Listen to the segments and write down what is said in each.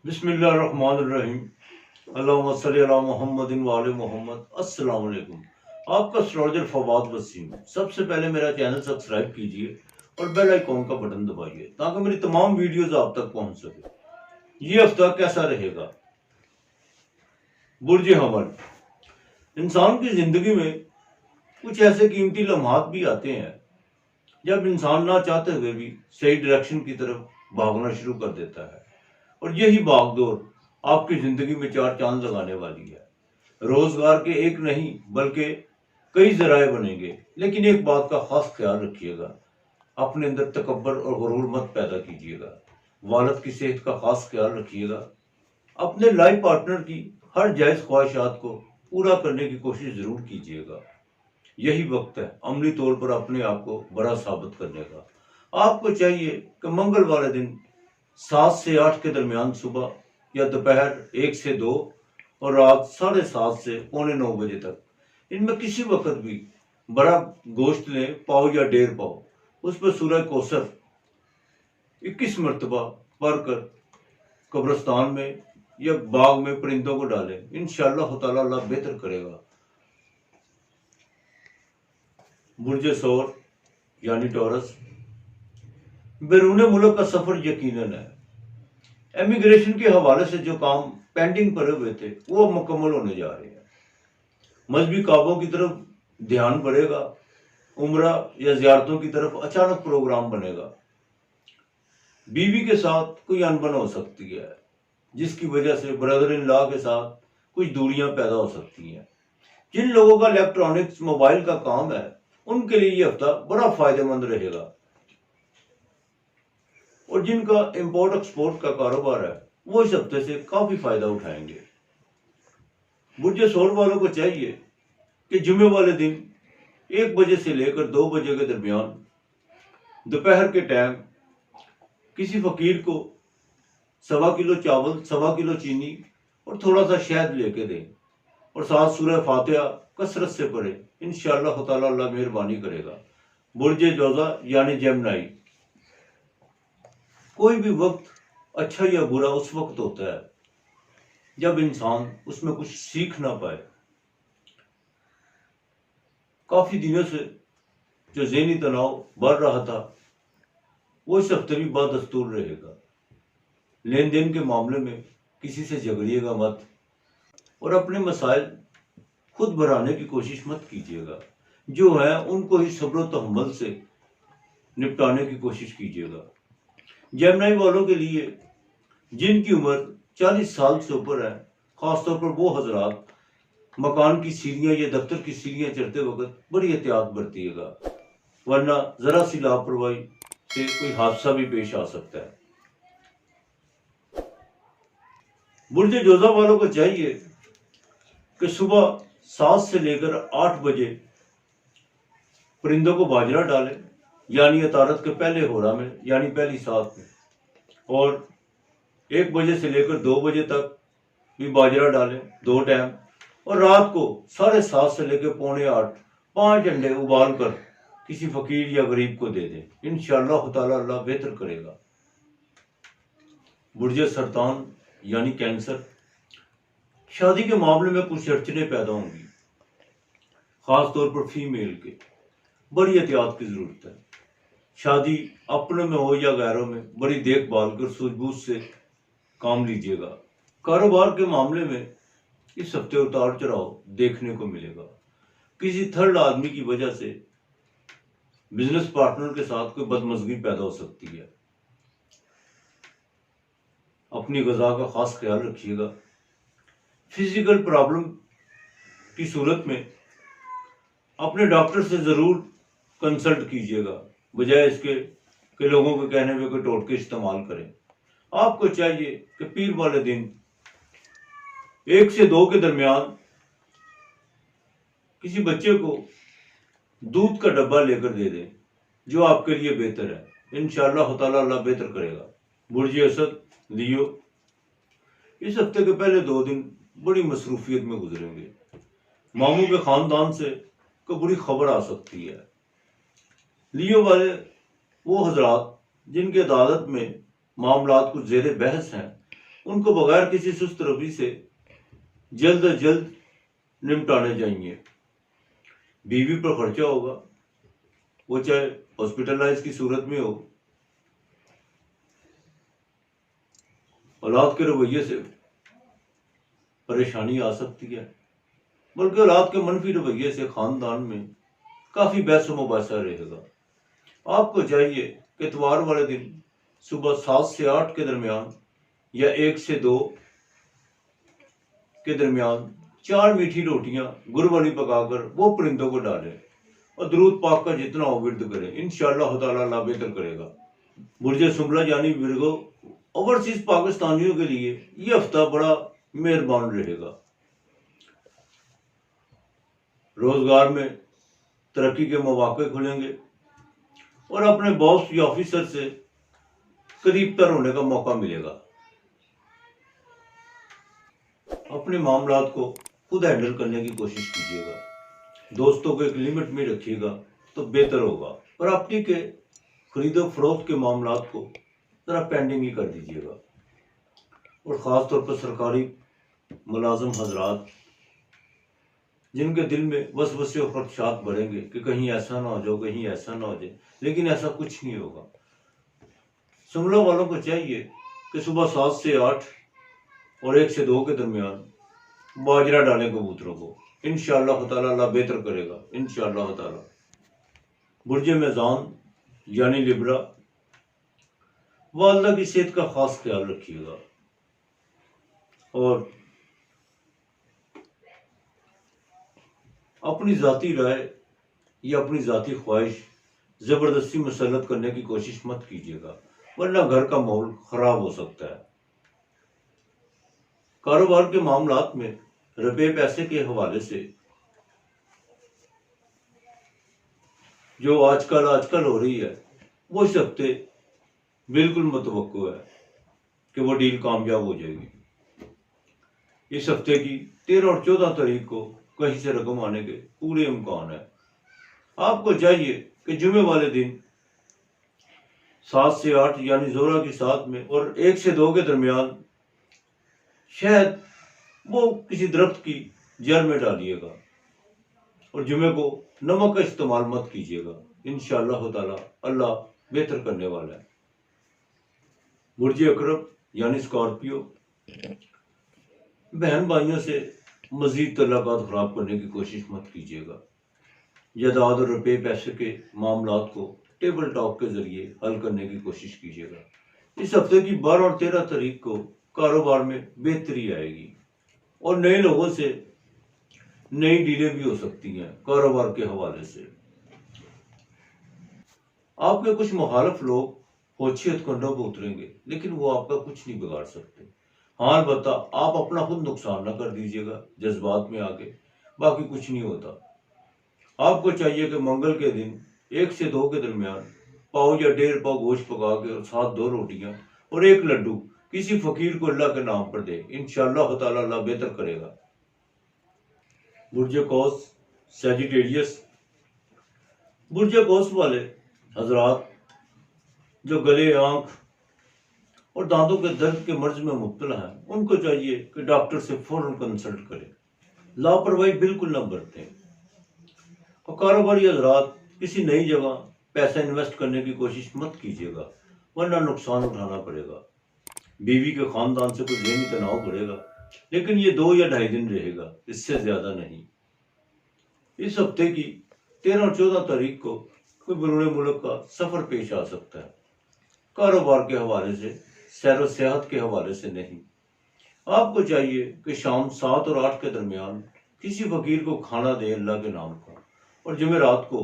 بسم اللہ الرحمن الرحیم، اللہم صلی علی محمد وآل محمد۔ السلام علیکم، آپ کا اسٹروجر فواد وسیم۔ سب سے پہلے میرا چینل سبسکرائب کیجئے اور بیل آئیکن کا بٹن دبائیے تاکہ میری تمام ویڈیوز آپ تک پہنچ سکے۔ یہ ہفتہ کیسا رہے گا؟ برج حمل۔ انسان کی زندگی میں کچھ ایسے قیمتی لمحات بھی آتے ہیں جب انسان نہ چاہتے ہوئے بھی صحیح ڈائریکشن کی طرف بھاگنا شروع کر دیتا ہے، اور یہی باغ دور آپ کی زندگی میں چار چاند لگانے والی ہے۔ روزگار کے ایک نہیں بلکہ کئی ذرائع بنیں گے، لیکن ایک بات کا خاص خیال رکھیے گا، اپنے اندر تکبر اور غرور مت پیدا کیجیے گا۔ والد کی صحت کا خاص خیال رکھیے گا۔ اپنے لائف پارٹنر کی ہر جائز خواہشات کو پورا کرنے کی کوشش ضرور کیجیے گا۔ یہی وقت ہے عملی طور پر اپنے آپ کو بڑا ثابت کرنے کا۔ آپ کو چاہیے کہ منگل والے دن 7 سے 8 کے درمیان صبح یا دوپہر 1 سے 2 اور رات 7:30 سے 8:45 بجے تک ان میں کسی وقت بھی بڑا گوشت لیں، پاؤ یا 1.5 پاؤ، اس پر سورہ کوثر 21 مرتبہ پڑھ کر قبرستان میں یا باغ میں پرندوں کو ڈالیں۔ انشاءاللہ تعالی اللہ بہتر کرے گا۔ برج ثور یعنی ٹورس۔ بیرون ملک کا سفر یقیناً ہے۔ امیگریشن کے حوالے سے جو کام پینڈنگ پڑے ہوئے تھے وہ اب مکمل ہونے جا رہے ہیں۔ مذہبی کعبوں کی طرف دھیان بڑھے گا۔ عمرہ یا زیارتوں کی طرف اچانک پروگرام بنے گا۔ بیوی کے ساتھ کوئی انبن ہو سکتی ہے جس کی وجہ سے بردر ان لا کے ساتھ کچھ دوریاں پیدا ہو سکتی ہیں۔ جن لوگوں کا الیکٹرانکس موبائل کا کام ہے ان کے لیے یہ ہفتہ بڑا فائدہ مند رہے گا، اور جن کا امپورٹ ایکسپورٹ کا کاروبار ہے وہ اس ہفتے سے کافی فائدہ اٹھائیں گے۔ برج ثور والوں کو چاہیے کہ جمعے والے دن 1 بجے سے لے کر 2 بجے کے درمیان دوپہر کے ٹائم کسی فقیر کو 1.25 کلو چاول، 1.25 کلو چینی اور تھوڑا سا شہد لے کے دیں، اور ساتھ سورہ فاتحہ کثرت سے پڑھیں۔ انشاءاللہ تعالی اللہ مہربانی کرے گا۔ برج جوزہ یعنی جیمنائی۔ کوئی بھی وقت اچھا یا برا اس وقت ہوتا ہے جب انسان اس میں کچھ سیکھ نہ پائے۔ کافی دنوں سے جو ذہنی تناؤ بڑھ رہا تھا وہ اس ہفتے بھی بدستور رہے گا۔ لین دین کے معاملے میں کسی سے جھگڑیے گا مت، اور اپنے مسائل خود بڑھانے کی کوشش مت کیجیے گا۔ جو ہیں ان کو ہی صبر و تحمل سے نپٹانے کی کوشش کیجیے گا۔ جیمنائی والوں کے لیے جن کی عمر 40 سال سے اوپر ہے، خاص طور پر وہ حضرات مکان کی سیڑھیاں یا دفتر کی سیڑھیاں چڑھتے وقت بڑی احتیاط برتیے گا، ورنہ ذرا سی لاپرواہی سے کوئی حادثہ بھی پیش آ سکتا ہے۔ برج جوزہ والوں کو چاہیے کہ صبح 7 سے لے کر 8 بجے پرندوں کو باجرہ ڈالیں، یعنی عطارد کے پہلے ہورا میں، یعنی پہلی سات میں، اور 1 بجے سے لے کر 2 بجے تک بھی باجرہ ڈالیں 2 ٹائم، اور رات کو 7:30 سے لے کے 7:45 5 انڈے ابال کر کسی فقیر یا غریب کو دے دیں۔ انشاءاللہ تعالی اللہ بہتر کرے گا۔ برج سرطان یعنی کینسر۔ شادی کے معاملے میں کچھ اڑچنیں پیدا ہوں گی، خاص طور پر فیمیل کے۔ بڑی احتیاط کی ضرورت ہے۔ شادی اپنے میں ہو یا غیروں میں بڑی دیکھ بھال کر سوجھ بوجھ سے کام لیجیے گا۔ کاروبار کے معاملے میں اس ہفتے اتار چڑھاؤ دیکھنے کو ملے گا۔ کسی تھرڈ آدمی کی وجہ سے بزنس پارٹنر کے ساتھ کوئی بدمزگی پیدا ہو سکتی ہے۔ اپنی غذا کا خاص خیال رکھیے گا۔ فزیکل پرابلم کی صورت میں اپنے ڈاکٹر سے ضرور کنسلٹ کیجیے گا، بجائے اس کے کہ لوگوں کے کہنے پہ کوئی ٹوٹکے استعمال کریں۔ آپ کو چاہیے کہ پیر والے دن 1 سے 2 کے درمیان کسی بچے کو دودھ کا ڈبہ لے کر دے دیں، جو آپ کے لیے بہتر ہے۔ انشاءاللہ تعالی اللہ بہتر کرے گا۔ برج اسد لیو۔ اس ہفتے کے پہلے 2 دن بڑی مصروفیت میں گزریں گے۔ ماموں کے خاندان سے کوئی بری خبر آ سکتی ہے۔ لیو والے وہ حضرات جن کے عدالت میں معاملات کچھ زیر بحث ہیں ان کو بغیر کسی سست روی سے جلد از جلد نمٹانے چاہیے۔ بیوی پر خرچہ ہوگا، وہ چاہے ہاسپٹلائز کی صورت میں ہو، اولاد کے رویے سے پریشانی آ سکتی ہے، بلکہ اولاد کے منفی رویے سے خاندان میں کافی بحث و مباحثہ رہے گا۔ آپ کو چاہیے کہ اتوار والے دن صبح 7 سے 8 کے درمیان یا 1 سے 2 کے درمیان 4 میٹھی روٹیاں گر والی پکا کر وہ پرندوں کو ڈالیں اور درود پاک کا جتنا ہو ورد کریں، انشاءاللہ تعالیٰ اللہ بہتر کرے گا۔ برج سنبلا یعنی ورگو اوورسیز پاکستانیوں کے لیے یہ ہفتہ بڑا مہربان رہے گا۔ روزگار میں ترقی کے مواقع کھلیں گے اور اپنے باس یا آفیسر سے قریب تر ہونے کا موقع ملے گا۔ اپنے معاملات کو خود ہینڈل کرنے کی کوشش کیجیے گا، دوستوں کو ایک لمٹ میں رکھیے گا تو بہتر ہوگا۔ پراپرٹی کے خرید و فروخت کے معاملات کو ذرا پینڈنگ ہی کر دیجیے گا، اور خاص طور پر سرکاری ملازم حضرات جن کے دل میں وسوسے اور خدشات بڑھیں گے کہ کہیں ایسا نہ ہو جائے، کہیں ایسا نہ ہو جائے، لیکن ایسا کچھ نہیں ہوگا۔ سنبلا والوں کو چاہیے کہ صبح 7 سے 8 اور 1 سے 2 کے درمیان باجرہ ڈالیں کبوتروں کو، انشاءاللہ تعالیٰ اللہ بہتر کرے گا، انشاءاللہ تعالیٰ۔ برج میزان یعنی لبرا، والدہ کی صحت کا خاص خیال رکھیے گا، اور اپنی ذاتی رائے یا اپنی ذاتی خواہش زبردستی مسلط کرنے کی کوشش مت کیجیے گا، ورنہ گھر کا ماحول خراب ہو سکتا ہے۔ کاروبار کے معاملات میں روپے پیسے کے حوالے سے جو آج کل ہو رہی ہے، وہ اس ہفتے بالکل متوقع ہے کہ وہ ڈیل کامیاب ہو جائے گی۔ اس ہفتے کی 13 اور 14 تاریخ کو کہیں سے رقم آنے کے پورے امکان ہے۔ آپ کو چاہیے کہ جمعے والے دن 7 سے 8 یعنی زہرہ کی 7 میں اور 1 سے 2 کے درمیان شہد وہ کسی درخت کی جڑ میں ڈالیے گا، اور جمعے کو نمک کا استعمال مت کیجیے گا، انشاءاللہ تعالیٰ اللہ بہتر کرنے والا ہے۔ برج عقرب یعنی اسکارپیو، بہن بھائیوں سے مزید تعلقات خراب کرنے کی کوشش مت کیجیے گا۔ جائیداد اور روپے پیسے کے معاملات کو ٹیبل ٹاک کے ذریعے حل کرنے کی کوشش کیجیے گا۔ اس ہفتے کی 12 اور 13 تاریخ کو کاروبار میں بہتری آئے گی، اور نئے لوگوں سے نئی ڈیلیں بھی ہو سکتی ہیں کاروبار کے حوالے سے۔ آپ کے کچھ مخالف لوگ ہوچی ہتھ کنڈوں پہ اتریں گے، لیکن وہ آپ کا کچھ نہیں بگاڑ سکتے۔ ہاں البتہ آپ اپنا خود نقصان نہ کر دیجیے گا جذبات میں آ کے، باقی کچھ نہیں ہوتا۔ آپ کو چاہیے کہ منگل کے دن 1 سے 2 کے درمیان پاؤ یا 1.5 پاؤ گوشت پکا کے اور ساتھ 2 روٹیاں اور 1 لڈو کسی فقیر کو اللہ کے نام پر دے، انشاءاللہ تعالیٰ اللہ بہتر کرے گا۔ برج قوس سیجیٹیریس، برج قوس والے حضرات جو گلے، آنکھ اور دانتوں کے درد کے مرض میں مبتلا ہیں، ان کو چاہیے کہ ڈاکٹر سے فوراً کنسلٹ کریں، لاپرواہی بالکل نہ برتیں۔ اور کاروباری حضرات کسی نئی جگہ پیسہ انویسٹ کرنے کی کوشش مت کیجیے گا، ورنہ نقصان اٹھانا پڑے گا۔ بیوی کے خاندان سے کوئی ذہنی تناؤ بڑھے گا، لیکن یہ 2 یا 2.5 دن رہے گا، اس سے زیادہ نہیں۔ اس ہفتے کی 13 اور 14 تاریخ کو کوئی بیرون ملک کا سفر پیش آ سکتا ہے، کاروبار کے حوالے سے، سیر و سیاحت کے حوالے سے نہیں۔ آپ کو چاہیے کہ شام 7 اور 8 کے درمیان کسی فقیر کو کھانا دے اللہ کے نام کا، اور جمعرات کو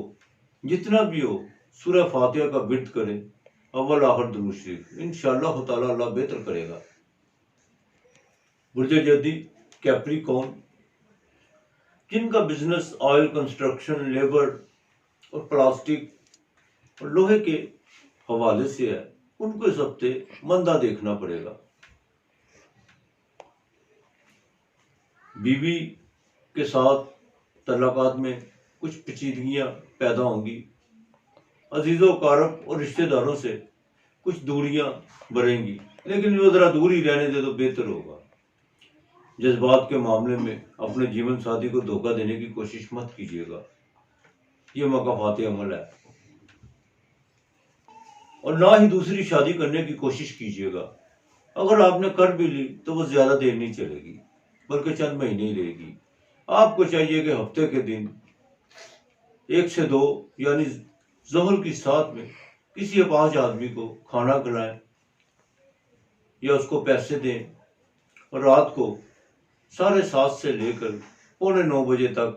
جتنا بھی ہو سورہ فاتحہ کا ورد کریں، اول آخر درود شریف، انشاءاللہ تعالیٰ اللہ بہتر کرے گا۔ برج جدی کیپریکون، جن کا بزنس آئل، کنسٹرکشن، لیبر اور پلاسٹک اور لوہے کے حوالے سے ہے، ان کو اس ہفتے مندہ دیکھنا پڑے گا۔ بیوی کے ساتھ تعلقات میں کچھ پیچیدگیاں پیدا ہوں گی، عزیز و اقارب اور رشتہ داروں سے کچھ دوریاں بڑھیں گی، لیکن وہ ذرا دور ہی رہنے دے تو بہتر ہوگا۔ جذبات کے معاملے میں اپنے جیون ساتھی کو دھوکہ دینے کی کوشش مت کیجیے گا، یہ مکافاتی عمل ہے۔ اور نہ ہی دوسری شادی کرنے کی کوشش کیجیے گا۔ اگر آپ نے کر بھی لی تو وہ زیادہ دیر نہیں چلے گی، بلکہ چند مہینے ہی رہے گی۔ آپ کو چاہیے کہ ہفتے کے دن 1 سے 2 یعنی ظہر کی ساتھ میں کسی اپاہج آدمی کو کھانا کھلائیں یا اس کو پیسے دیں، اور رات کو 7:30 سے لے کر 8:45 بجے تک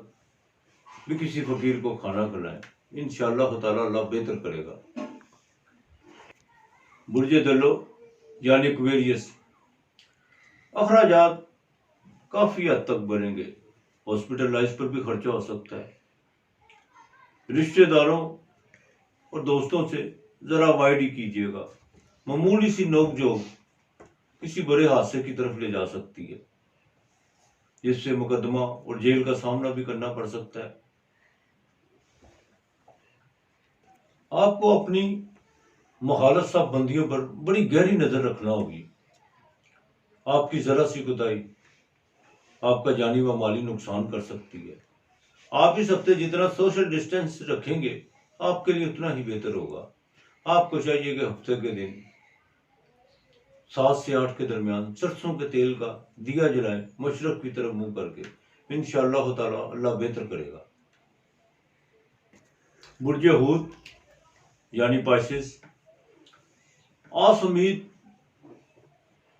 بھی کسی فقیر کو کھانا کھلائیں۔ انشاءاللہ تعالیٰ اللہ بہتر کرے گا۔ برج دلو یعنی ایکویریس، اخراجات کافی حد تک بڑھیں گے، ہاسپٹلائز پر بھی خرچہ ہو سکتا ہے۔ رشتہ داروں اور دوستوں سے ذرا وائڈ ہی کیجیے گا، معمولی سی نوک جھوک کسی بڑے حادثے کی طرف لے جا سکتی ہے، جس سے مقدمہ اور جیل کا سامنا بھی کرنا پڑ سکتا ہے۔ آپ کو اپنی مخالصہ بندیوں پر بڑی گہری نظر رکھنا ہوگی۔ آپ کی ذرا سی کوتاہی آپ کا جانی و مالی نقصان کر سکتی ہے۔ آپ اس ہفتے جتنا سوشل ڈسٹینس رکھیں گے آپ کے لیے اتنا ہی بہتر ہوگا۔ آپ کو چاہیے کہ ہفتے کے دن 7 سے 8 کے درمیان سرسوں کے تیل کا دیا جلائیں، مشرق کی طرف منہ کر کے۔ انشاءاللہ تعالیٰ اللہ بہتر کرے گا۔ برج حوت یعنی پائسس، آس امید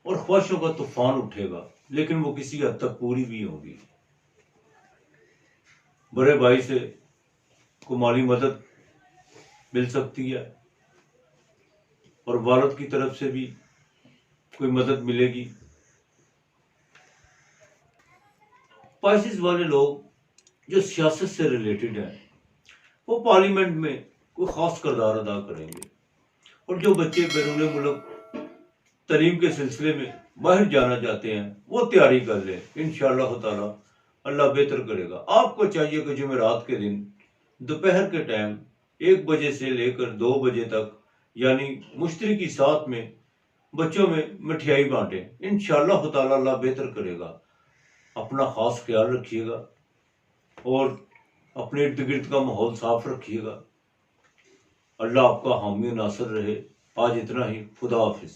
اور خواہشوں کا طوفان اٹھے گا، لیکن وہ کسی حد تک پوری بھی ہوگی۔ بڑے بھائی سے کو مالی مدد مل سکتی ہے، اور والد کی طرف سے بھی کوئی مدد ملے گی۔ پائسس والے لوگ جو سیاست سے ریلیٹڈ ہیں وہ پارلیمنٹ میں کوئی خاص کردار ادا کریں گے، اور جو بچے بیرون ملک تعلیم کے سلسلے میں باہر جانا چاہتے ہیں وہ تیاری کر لیں۔ انشاءاللہ تعالیٰ اللہ بہتر کرے گا۔ آپ کو چاہیے کہ جمعرات کے دن دوپہر کے ٹائم 1 بجے سے لے کر 2 بجے تک یعنی مشترکی ساتھ میں بچوں میں مٹھائی بانٹیں۔ انشاءاللہ تعالیٰ اللہ بہتر کرے گا۔ اپنا خاص خیال رکھیے گا اور اپنے ارد گرد کا ماحول صاف رکھیے گا۔ اللہ آپ کا حامی و ناصر رہے۔ آج اتنا ہی، خدا حافظ۔